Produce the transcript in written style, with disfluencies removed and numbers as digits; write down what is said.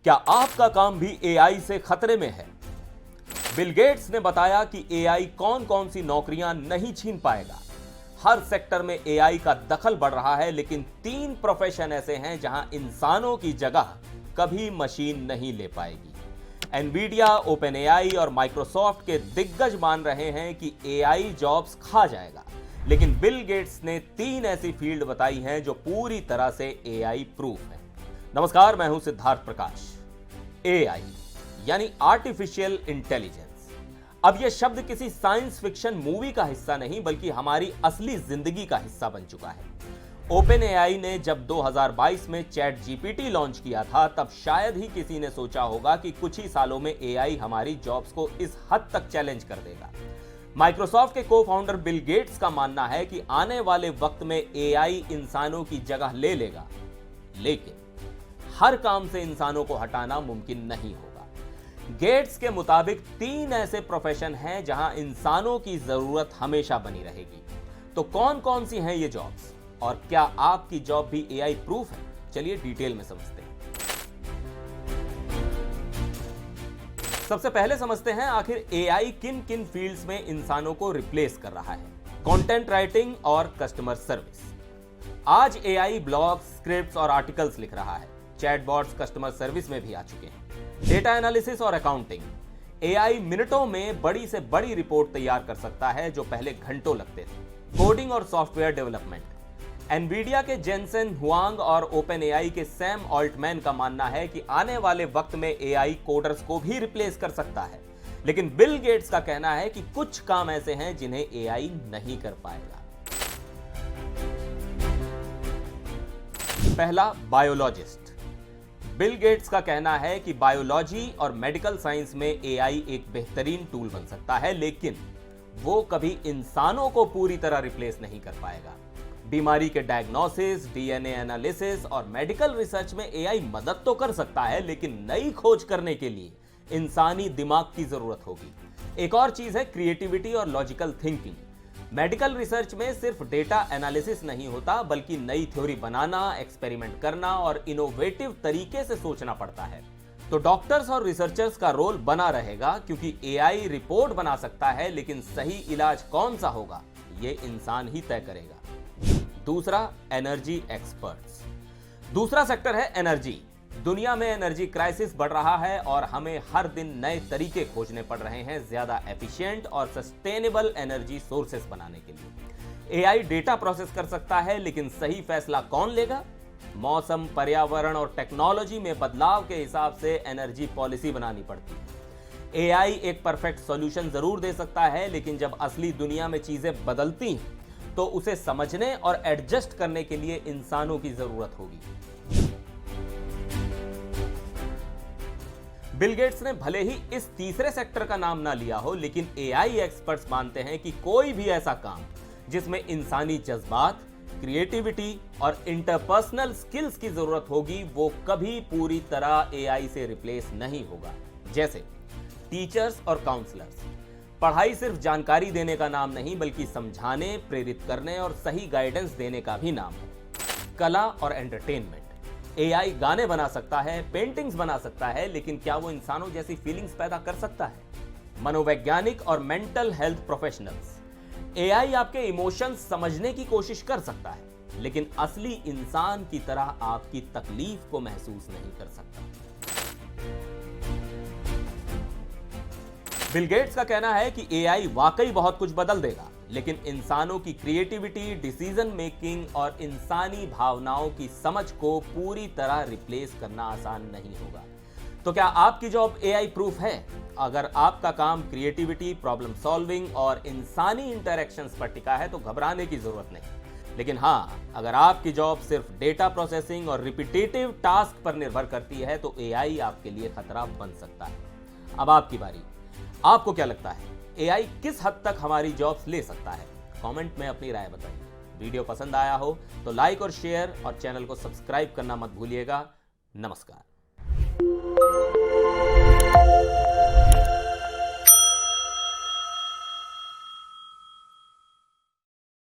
क्या आपका काम भी एआई से खतरे में है? बिल गेट्स ने बताया कि एआई कौन कौन सी नौकरियां नहीं छीन पाएगा। हर सेक्टर में एआई का दखल बढ़ रहा है, लेकिन 3 प्रोफेशन ऐसे हैं जहां इंसानों की जगह कभी मशीन नहीं ले पाएगी। एनवीडिया, ओपन एआई और माइक्रोसॉफ्ट के दिग्गज मान रहे हैं कि एआई जॉब्स खा जाएगा, लेकिन बिल गेट्स ने 3 ऐसी फील्ड बताई हैं जो पूरी तरह से एआई प्रूफ है। नमस्कार, मैं हूं सिद्धार्थ प्रकाश। एआई यानी आर्टिफिशियल इंटेलिजेंस। अब यह शब्द किसी साइंस फिक्शन मूवी का हिस्सा नहीं, बल्कि हमारी असली जिंदगी का हिस्सा बन चुका है। ओपन एआई ने जब 2022 में चैट जीपीटी लॉन्च किया था, तब शायद ही किसी ने सोचा होगा कि कुछ ही सालों में एआई हमारी जॉब्स को इस हद तक चैलेंज कर देगा। माइक्रोसॉफ्ट के को फाउंडर बिल गेट्स का मानना है कि आने वाले वक्त में एआई इंसानों की जगह ले लेगा, लेकिन हर काम से इंसानों को हटाना मुमकिन नहीं होगा। गेट्स के मुताबिक 3 ऐसे प्रोफेशन हैं जहां इंसानों की जरूरत हमेशा बनी रहेगी। तो कौन कौन सी हैं ये जॉब्स, और क्या आपकी जॉब भी एआई प्रूफ है? चलिए डिटेल में समझते हैं। सबसे पहले समझते हैं आखिर एआई किन किन फील्ड्स में इंसानों को रिप्लेस कर रहा है। कंटेंट राइटिंग और कस्टमर सर्विस। आज एआई ब्लॉग्स, स्क्रिप्ट्स और आर्टिकल्स लिख रहा है। चैटबॉट्स कस्टमर सर्विस में भी आ चुके हैं। डेटा एनालिसिस और अकाउंटिंग। एआई मिनटों में बड़ी से बड़ी रिपोर्ट तैयार कर सकता है जो पहले घंटों लगते थे। कोडिंग और सॉफ्टवेयर डेवलपमेंट। एनवीडिया के जेनसेन हुआंग और ओपन एआई के सैम ऑल्टमैन का मानना है कि आने वाले वक्त में एआई कोडर्स को भी रिप्लेस कर सकता है, लेकिन बिल गेट्स का कहना है कि कुछ काम ऐसे हैं जिन्हें एआई नहीं कर पाएगा। पहला, बायोलॉजिस्ट। बिल गेट्स का कहना है कि बायोलॉजी और मेडिकल साइंस में एआई एक बेहतरीन टूल बन सकता है, लेकिन वो कभी इंसानों को पूरी तरह रिप्लेस नहीं कर पाएगा। बीमारी के डायग्नोसिस, डीएनए एनालिसिस और मेडिकल रिसर्च में एआई मदद तो कर सकता है, लेकिन नई खोज करने के लिए इंसानी दिमाग की जरूरत होगी। एक और चीज है क्रिएटिविटी और लॉजिकल थिंकिंग। मेडिकल रिसर्च में सिर्फ डेटा एनालिसिस नहीं होता, बल्कि नई थ्योरी बनाना, एक्सपेरिमेंट करना और इनोवेटिव तरीके से सोचना पड़ता है। तो डॉक्टर्स और रिसर्चर्स का रोल बना रहेगा, क्योंकि एआई रिपोर्ट बना सकता है, लेकिन सही इलाज कौन सा होगा ये इंसान ही तय करेगा। दूसरा, एनर्जी एक्सपर्ट्स। दूसरा सेक्टर है एनर्जी। दुनिया में एनर्जी क्राइसिस बढ़ रहा है और हमें हर दिन नए तरीके खोजने पड़ रहे हैं ज्यादा एफिशिएंट और सस्टेनेबल एनर्जी सोर्सेस बनाने के लिए। एआई डेटा प्रोसेस कर सकता है, लेकिन सही फैसला कौन लेगा? मौसम, पर्यावरण और टेक्नोलॉजी में बदलाव के हिसाब से एनर्जी पॉलिसी बनानी पड़ती है। एआई एक परफेक्ट सॉल्यूशन जरूर दे सकता है, लेकिन जब असली दुनिया में चीजें बदलती हैं तो उसे समझने और एडजस्ट करने के लिए इंसानों की जरूरत होगी। बिल गेट्स ने भले ही इस तीसरे सेक्टर का नाम ना लिया हो, लेकिन एआई एक्सपर्ट्स मानते हैं कि कोई भी ऐसा काम जिसमें इंसानी जज्बात, क्रिएटिविटी और इंटरपर्सनल स्किल्स की जरूरत होगी, वो कभी पूरी तरह एआई से रिप्लेस नहीं होगा। जैसे टीचर्स और काउंसलर्स। पढ़ाई सिर्फ जानकारी देने का नाम नहीं, बल्कि समझाने, प्रेरित करने और सही गाइडेंस देने का भी नाम है। कला और एंटरटेनमेंट। एआई गाने बना सकता है, पेंटिंग्स बना सकता है, लेकिन क्या वो इंसानों जैसी फीलिंग्स पैदा कर सकता है? मनोवैज्ञानिक और मेंटल हेल्थ प्रोफेशनल्स। एआई आपके इमोशंस समझने की कोशिश कर सकता है, लेकिन असली इंसान की तरह आपकी तकलीफ को महसूस नहीं कर सकता। बिल गेट्स का कहना है कि एआई वाकई बहुत कुछ बदल देगा, लेकिन इंसानों की क्रिएटिविटी, डिसीजन मेकिंग और इंसानी भावनाओं की समझ को पूरी तरह रिप्लेस करना आसान नहीं होगा। तो क्या आपकी जॉब एआई प्रूफ है? अगर आपका काम क्रिएटिविटी, प्रॉब्लम सॉल्विंग और इंसानी इंटरैक्शंस पर टिका है तो घबराने की जरूरत नहीं। लेकिन हाँ, अगर आपकी जॉब सिर्फ डेटा प्रोसेसिंग और रिपीटेटिव टास्क पर निर्भर करती है तो एआई आपके लिए खतरा बन सकता है। अब आपकी बारी। आपको क्या लगता है, एआई किस हद तक हमारी जॉब्स ले सकता है? कमेंट में अपनी राय बताइए। वीडियो पसंद आया हो तो लाइक और शेयर और चैनल को सब्सक्राइब करना मत भूलिएगा। नमस्कार।